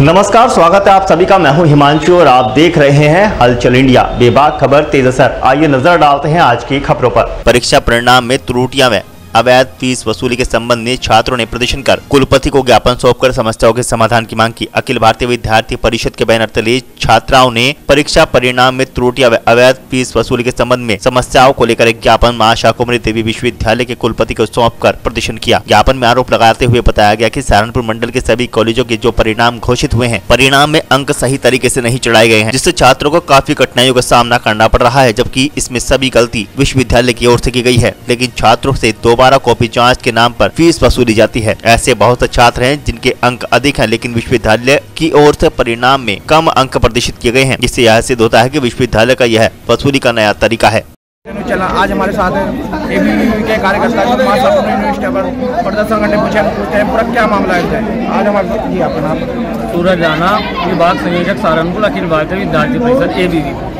नमस्कार, स्वागत है आप सभी का। मैं हूं हिमांशु और आप देख रहे हैं हलचल इंडिया। बेबाक खबर तेज असर। आइए नजर डालते हैं आज की खबरों पर। परीक्षा परिणाम में त्रुटियां में अवैध फीस वसूली के संबंध में छात्रों ने प्रदर्शन कर कुलपति को ज्ञापन सौंपकर समस्याओं के समाधान की मांग की। अखिल भारतीय विद्यार्थी परिषद के बैनर तले छात्राओं ने परीक्षा परिणाम में त्रुटियां अवैध फीस वसूली के संबंध में समस्याओं को लेकर एक ज्ञापन मां शाकुंभरी देवी विश्वविद्यालय के कुलपति को सौंपकर प्रदर्शन किया। ज्ञापन में आरोप लगाते हुए बताया गया कि सहारनपुर मंडल के सभी कॉलेजों के जो परिणाम घोषित हुए हैं, परिणाम में अंक सही तरीके से नहीं चढ़ाए गए हैं, जिससे छात्रों को काफी कठिनाइयों का सामना करना पड़ रहा है। जबकि इसमें सभी गलती विश्वविद्यालय की ओर से की गई है, लेकिन छात्रों से दोबारा कॉपी जांच के नाम पर फीस वसूली जाती है। ऐसे बहुत से छात्र हैं जिनके अंक अधिक हैं, लेकिन विश्वविद्यालय की ओर से परिणाम में कम अंक प्रदर्शित किए गए हैं, जिससे यह सिद्ध होता है कि विश्वविद्यालय का यह वसूली का नया तरीका है। चला आज हमारे साथ एबीवीपी के कार्यकर्ता जो यूनिवर्सिटी पर प्रदर्शन करने पूछते हैं पूरा क्या मामला है। आज हमारे साथ जी अपना सूरज राणा, विभाग संयोजक सहारनपुर, अखिल भारतीय विद्यार्थी परिषद एबीवीपी।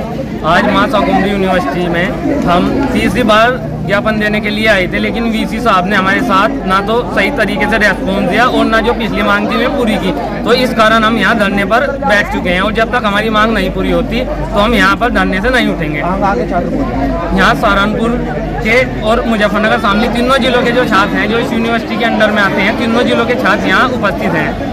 आज मां शाकुंभरी यूनिवर्सिटी में हम तीसरी बार ज्ञापन देने के लिए आए थे, लेकिन वीसी साहब ने हमारे साथ ना तो सही तरीके से रेस्पॉन्स दिया और ना जो पिछली मांग थी वो पूरी की। तो इस कारण हम यहाँ धरने पर बैठ चुके हैं और जब तक हमारी मांग नहीं पूरी होती तो हम यहाँ पर धरने से नहीं उठेंगे। यहाँ सहारनपुर के और मुजफ्फरनगर, शामली तीनों जिलों के जो छात्र हैं जो इस यूनिवर्सिटी के अंडर में आते हैं, तीनों जिलों के छात्र यहाँ उपस्थित हैं।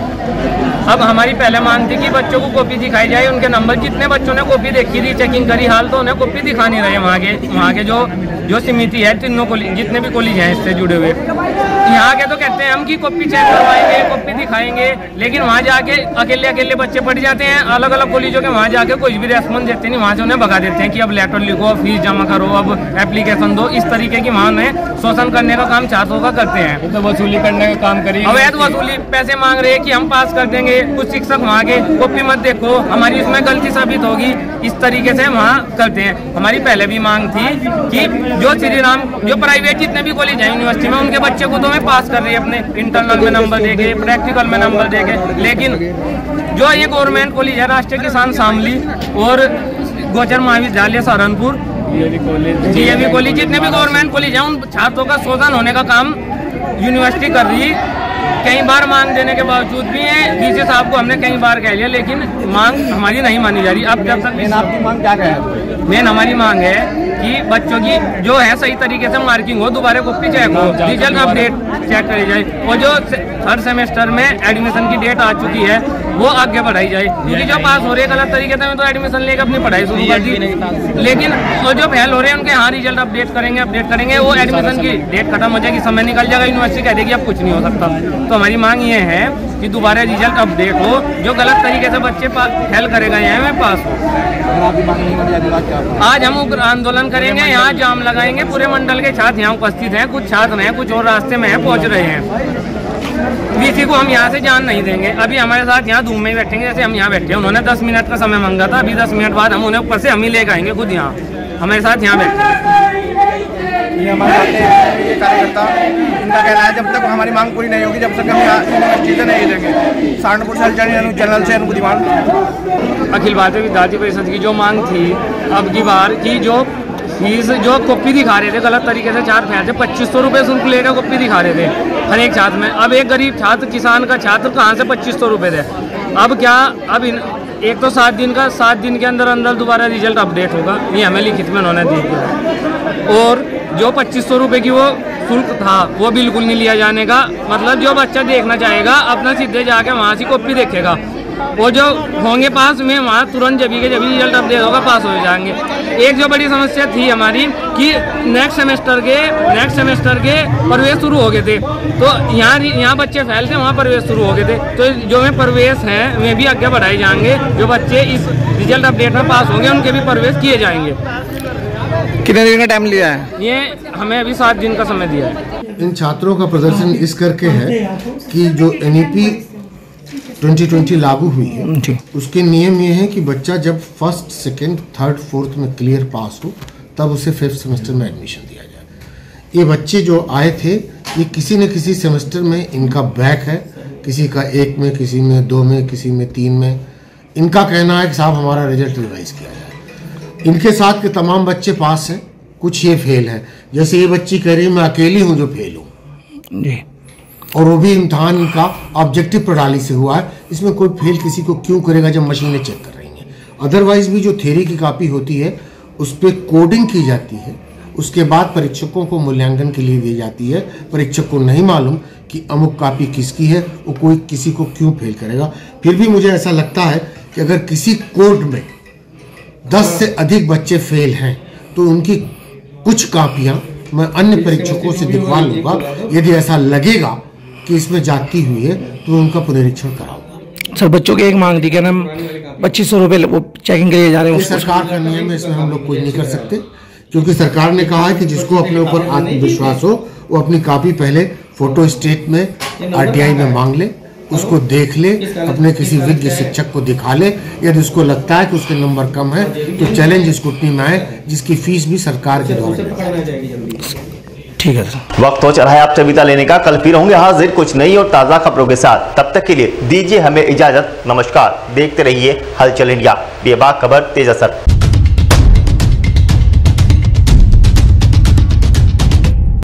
अब हमारी पहले मांग थी कि बच्चों को कॉपी दिखाई जाए, उनके नंबर जितने बच्चों ने कॉपी देखी थी, चेकिंग करी, हाल तो उन्हें कॉपी दिखा नहीं रहे। वहाँ के जो समिति है, तीनों कॉलेज जितने भी कॉलेज हैं इससे जुड़े हुए, यहाँ के तो कहते हैं हम कि कॉपी चेक करवाएंगे, कॉपी दिखाएंगे, लेकिन वहाँ जाके अकेले बच्चे पढ़ जाते हैं। अलग अलग कॉलेजों के वहाँ जाके कोई भी रेस्पॉन्स देते नहीं, वहाँ से उन्हें भगा देते हैं कि अब लेटर लिखो, फीस जमा करो, अब एप्लीकेशन दो। इस तरीके की वहाँ उन्हें शोषण करने का काम छात्रों का करते हैं, तो वसूली करने का काम करिए। अवैध वसूली, पैसे मांग रहे हैं कि हम पास कर देंगे। कुछ शिक्षक वहाँ के कॉपी मत देखो, हमारी उसमें गलती साबित होगी, इस तरीके से वहाँ करते हैं। हमारी पहले भी मांग थी कि जो श्री राम, जो प्राइवेट जितने भी कॉलेज हैं यूनिवर्सिटी में, उनके बच्चे को तो हमें पास कर रही है, अपने इंटरनल में नंबर देके, प्रैक्टिकल में नंबर देके, लेकिन जो ये गवर्नमेंट कॉलेज है, राष्ट्रीय किसान शामली और गोचर महाविद्यालय सहारनपुर, डीएवी कॉलेज, जितने भी गवर्नमेंट कॉलेज हैं, उन छात्रों का शोषण होने का काम यूनिवर्सिटी कर रही है। कई बार मांग देने के बावजूद भी है, डीसी साहब को हमने कई बार कह लिया, लेकिन मांग हमारी नहीं मानी जा रही। अब जब तक आपकी मांग क्या है? मेन हमारी मांग है कि बच्चों की जो है सही तरीके से मार्किंग हो, दोबारा कॉपी चेक हो, रिजल्ट अपडेट चेक करी जाए, और जो थर्ड सेमेस्टर में एडमिशन की डेट आ चुकी है वो आगे बढ़ाई जाए, क्योंकि जो पास हो रहे हैं गलत तरीके से तो एडमिशन लेकर अपनी पढ़ाई शुरू कर दी, लेकिन और जो फेल हो रहे हैं उनके यहाँ रिजल्ट अपडेट करेंगे, वो एडमिशन की डेट खत्म हो जाएगी, समय निकल जाएगा, यूनिवर्सिटी कह देगी अब कुछ नहीं हो सकता। तो हमारी मांग ये है कि दोबारा रिजल्ट अपडेट हो, जो गलत तरीके से बच्चे फेल करे गए हैं वे पास हो। आज हम उग्र आंदोलन करेंगे, यहाँ जाम लगाएंगे, पूरे मंडल के छात्र यहाँ उपस्थित हैं, कुछ छात्र हैं, कुछ और रास्ते में हैं, पहुँच रहे हैं। वीसी को हम यहाँ से जान नहीं देंगे। अभी हमारे साथ यहाँ धूम में ही बैठेंगे, जैसे हम यहाँ बैठे, उन्होंने 10 मिनट का समय मांगा था, अभी 10 मिनट बाद हम उन्हें ऊपर से हम ही लेकर आएंगे, खुद यहाँ हमारे साथ यहाँ बैठे। ये हमारे कार्यकर्ता, इनका कहना है जब तक हमारी मांग पूरी नहीं होगी, जब तक हम यहाँ यूनिवर्सिटी से नहीं लेंगे। सहारनपुर से जनरल से बुद्धिमान। अखिल भारतीय विद्यार्थी परिषद की जो मांग थी अब की बार की, जो फीस जो कॉपी दिखा रहे थे गलत तरीके से, 4 फैल थे, 2500 रुपये शुल्क लेकर कॉपी दिखा रहे थे हर एक छात्र में। अब एक गरीब छात्र, किसान का छात्र कहाँ से 2500 रुपये थे? अब क्या, अब एक तो 7 दिन के अंदर दोबारा रिजल्ट अपडेट होगा, ये हमें लिखित में उन्होंने दी थी, और जो 2500 रुपये की वो शुल्क था वो बिल्कुल नहीं लिया जाने का। मतलब जो बच्चा देखना चाहेगा अपना सीधे जाके वहाँ से कॉपी देखेगा, वो जो होंगे पास में वहाँ तुरंत जब रिजल्ट अपडेट होगा पास हो जाएंगे। एक जो बड़ी समस्या थी हमारी कि नेक्स्ट सेमेस्टर के प्रवेश शुरू हो गए थे, तो यहाँ बच्चे फैल थे, वहाँ प्रवेश शुरू हो गए थे, तो जो में प्रवेश हैं वे भी आगे बढ़ाए जाएंगे। जो बच्चे इस रिजल्ट अपडेट में पास होंगे उनके भी प्रवेश किए जाएंगे। कितने दिन का टाइम लिया है? ये हमें अभी 7 दिन का समय दिया है। इन छात्रों का प्रदर्शन इस करके है कि जो NEP 2020 लागू हुई है, उसके नियम ये है कि बच्चा जब 1st, 2nd, 3rd, 4th में क्लियर पास हो तब उसे 5th सेमेस्टर में एडमिशन दिया जाए। ये बच्चे जो आए थे, ये किसी न किसी सेमेस्टर में इनका बैक है, किसी का 1 में, किसी में 2 में, किसी में 3 में। इनका कहना है कि साहब हमारा रिजल्ट रिवाइज किया जाए। इनके साथ के तमाम बच्चे पास हैं, कुछ ये फेल हैं। जैसे ये बच्ची कह रही है मैं अकेली हूँ जो फेल हूँ। और वो भी इम्तहान का ऑब्जेक्टिव प्रणाली से हुआ है। इसमें कोई फेल किसी को क्यों करेगा जब मशीनें चेक कर रही हैं। अदरवाइज भी जो थ्योरी की कॉपी होती है उस पर कोडिंग की जाती है, उसके बाद परीक्षकों को मूल्यांकन के लिए दी जाती है। परीक्षक को नहीं मालूम कि अमुक कॉपी किसकी है, वो कोई किसी को क्यों फेल करेगा। फिर भी मुझे ऐसा लगता है कि अगर किसी कोड में 10 से अधिक बच्चे फेल हैं तो उनकी कुछ कॉपियां मैं अन्य परीक्षकों से दिखवा लूंगा। यदि ऐसा लगेगा कि इसमें जाती हुई है तो उनका पुनरीक्षण कराऊंगा। सर बच्चों की एक मांग थी, क्या नाम 2500 रुपये वो चेकिंग के लिए जा रहे हैं। सरकार का नियम है, इसमें हम लोग कुछ नहीं कर सकते, क्योंकि सरकार ने कहा है कि जिसको अपने ऊपर आत्मविश्वास हो वो अपनी कॉपी पहले फोटो स्टेट में RTI में मांग ले, उसको देख ले, अपने किसी विज्ञ शिक्षक को दिखा ले। यदि उसको लगता है कि उसके नंबर कम है तो चैलेंज स्क्रूटनी में आए, जिसकी फीस भी सरकार के द्वारा। ठीक है सर। वक्त हो चला है आपसे विदा लेने का। कल फिर होंगे हाजिर कुछ नई और ताज़ा खबरों के साथ। तब तक के लिए दीजिए हमें इजाजत। नमस्कार। देखते रहिए हलचल इंडिया, बेबाक खबर तेज असर।